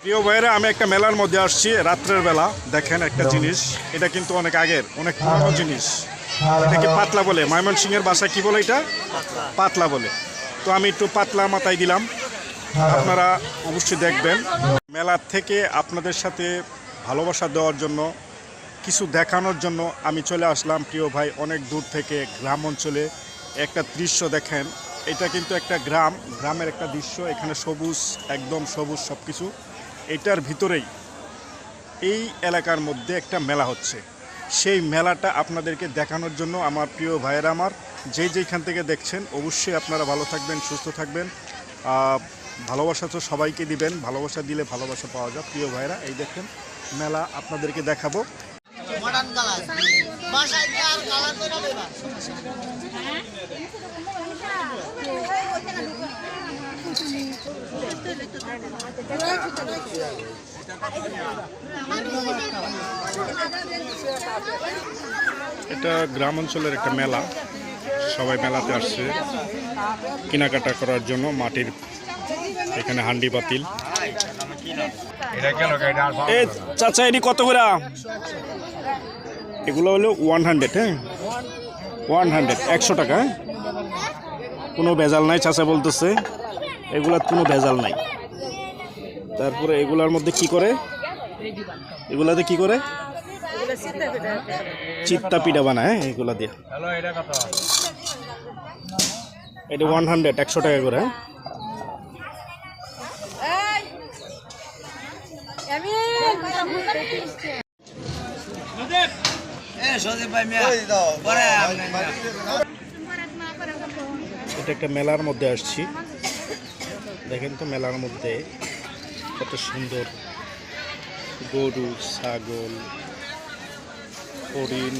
প্রিয় ভাইরা, আমি একটা মেলার মধ্যে আসছি রাত্রের বেলা। দেখেন একটা জিনিস, এটা কিন্তু অনেক আগের, অনেক পুরনো জিনিস। এটাকে পাতলা বলে, ময়মনসিংহের ভাষায় কি বলে? এটা পাতলা বলে। তো আমি একটু পাতলা মাথায় দিলাম, আপনারা অবশ্যই দেখবেন। মেলার থেকে আপনাদের সাথে ভালোবাসা দেওয়ার জন্য, কিছু দেখানোর জন্য আমি চলে আসলাম প্রিয় ভাই, অনেক দূর থেকে গ্রাম অঞ্চলে। একটা দৃশ্য দেখেন, এটা কিন্তু একটা গ্রামের একটা দৃশ্য। এখানে সবুজ, একদম সবুজ সব কিছু। এটার ভিতরেই এই এলাকার মধ্যে একটা মেলা হচ্ছে। সেই মেলাটা আপনাদেরকে দেখানোর জন্য আমার প্রিয় ভাইয়েরা, আমার যেইখান থেকে দেখছেন, অবশ্যই আপনারা ভালো থাকবেন, সুস্থ থাকবেন। ভালোবাসা তো সবাইকে দিবেন, ভালোবাসা দিলে ভালোবাসা পাওয়া যায়। প্রিয় ভাইয়েরা, এই দেখেন মেলা আপনাদেরকে দেখাবো। এটা গ্রাম অঞ্চলের একটা মেলা, সবাই মেলাতে আসছে কেনাকাটা করার জন্য। মাটির এখানে হান্ডি পাতিল। চাচা, এটি কত করে? এগুলো হলো 100, হ্যাঁ 100, 100 টাকা। হ্যাঁ, কোনো ভেজাল নাই চাচা বলতেছে, এগুলার কোনো ভেজাল নাই। তারপরে এগুলার মধ্যে কি করে? এগুলাতে কি করে? চিত্তা পিঠা বানায় এগুলা দিয়ে। এটা 100, 100 টাকা করে। এটা একটা মেলার মধ্যে আসছি, দেখেন তো মেলার মধ্যে কত সুন্দর গরু, ছাগল, হরিণ।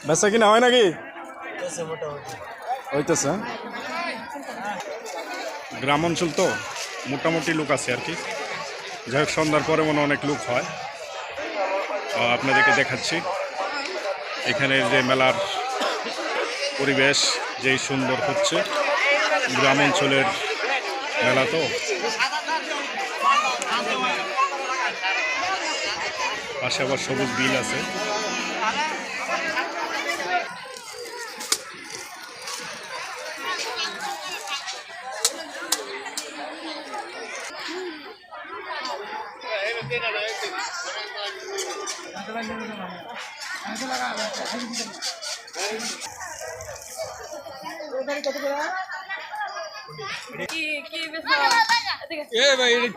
বেচা কিনা হয় নাকি? হইতেছে। গ্রাম অঞ্চল তো মোটামুটি লোক আছে আর কি। যাই হোক, সন্ধ্যার পরে মনে অনেক লোক হয়। আপনাদেরকে দেখাচ্ছি এখানে যে মেলার পরিবেশ যেই সুন্দর হচ্ছে। গ্রাম অঞ্চলের মেলা তো, পাশে আবার সবুজ বিল আছে।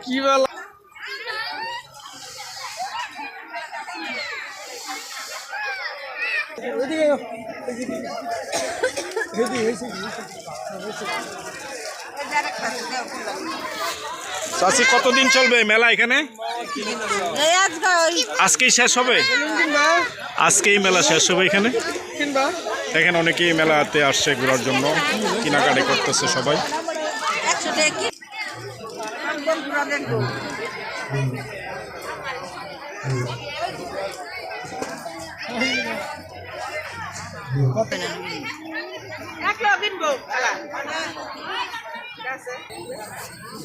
কি বল? চাচি, কতদিন চলবে মেলা এখানে? আজকেই শেষ হবে? আজকেই মেলা শেষ হবে এখানে। এখানে অনেকেই মেলাতে আসছে ঘোরার জন্য, কেনাকাটি করতেছে সবাই।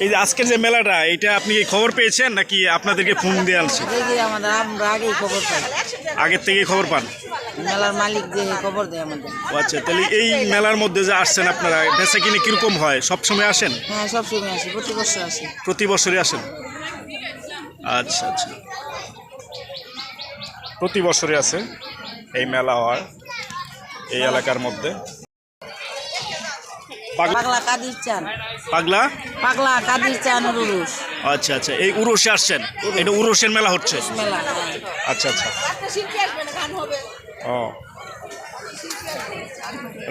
এই যে আজকের যে মেলাটা, এটা আপনি কি খবর পেয়েছেন নাকি আপনাদেরকে ফোন দিয়ে আনছে? আমরা আগেই খবর পাই, আগের থেকেই খবর পান? মেলার মালিক যে খবর দেয় আমাদের। আচ্ছা, তাহলে এই মেলার মধ্যে যে আসছেন আপনারা, বেচা কিনে কিরকম হয়? সবসময় আসেন? হ্যাঁ, সবসময় আসি, প্রতি বছর আসি। প্রতি বছরই আসেন? আচ্ছা আচ্ছা, প্রতি বছরই আছে এই মেলা হয় এই এলাকার মধ্যে। পাগলা কাদির চান। পাগলা পাগলা কাদির চান উরুস। আচ্ছা আচ্ছা, এই উরুসে আসছেন? এটা উরুসের মেলা হচ্ছে? মেলা। আচ্ছা আচ্ছা। ও,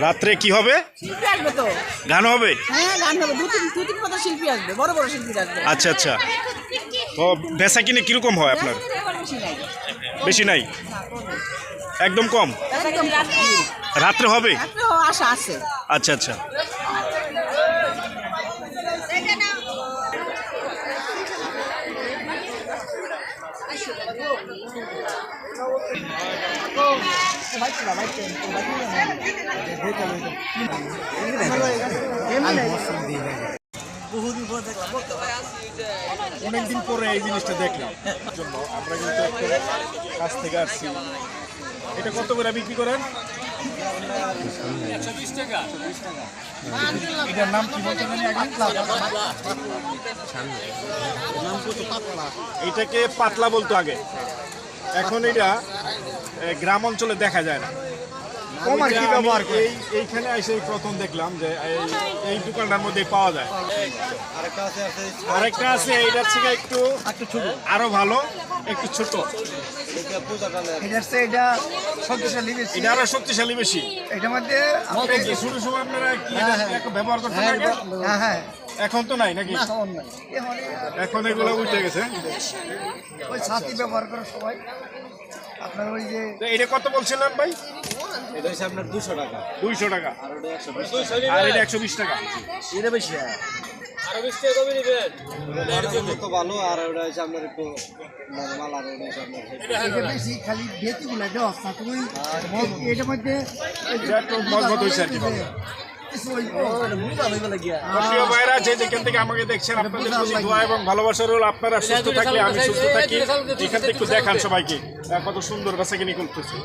রাত্রে কি হবে? গান হবে? হ্যাঁ, গান হবে। দু তিন শিল্পী আসবে, বড় বড় শিল্পী আসবে। আচ্ছা আচ্ছা, তো বেচা কিনে কিরকম হয় আপনার? বেশি নাই, একদম কম। রাত্রে হবে? আশা আছে। আচ্ছা আচ্ছা। অনেকদিন পরে এই জিনিসটা দেখলাম জন্য আমরা কিন্তু একটু কাছ থেকে আসছি। এটা কত করে বিক্রি করেন? 120 টাকা। এটার নাম কি বলতে জানি আগে? এটাকে পাতলা বলতো আগে, এখন এটা গ্রাম অঞ্চলে দেখা যায় না। এইখানে এসে প্রথম দেখলাম যে এই দোকানটার মধ্যে পাওয়া যায়। আরেকটা আছে এটার থেকে একটু ছোট, আরো ভালো, একটু ছোট। এটা শক্তিশালী বেশি, এটা আরো শক্তিশালী বেশি। এটার মধ্যে শুরু সময় আপনারা কি এটা ব্যবহার করতেন আগে? হ্যাঁ এখন তো নাই নাকি? এখন এগুলো উঠে গেছে। ওই ছাতি ব্যবহার করে সবাই। আপনার ওই যে তো এটা কত বলছিলেন ভাই? এটা হচ্ছে আপনার 200 টাকা। 200 টাকা আর এটা 120 টাকা। এটা বেশি আরো 20 টাকা কমে দিবেন। তো ভালো, আর ওটা হচ্ছে আপনার একটু নরমাল, আর ওটা হচ্ছে আপনার এটা বেশি খালি বেতিগুলো দেওয়া না। তুমি এটার মধ্যে এটা একটু মজবুত হয়েছে আর কি। কিছু ওই বুঝা হইবে লাগিয়া। প্রিয় ভাইরা, যে যেখান থেকে আমাকে দেখছেন, আপনাদের প্রতি দোয়া এবং ভালোবাসা রইল। আপনারা সুস্থ থাকলে আমি সুস্থ থাকি। এখান থেকে একটু দেখান সবাইকে কত সুন্দর বেচাকিনি করতেছে।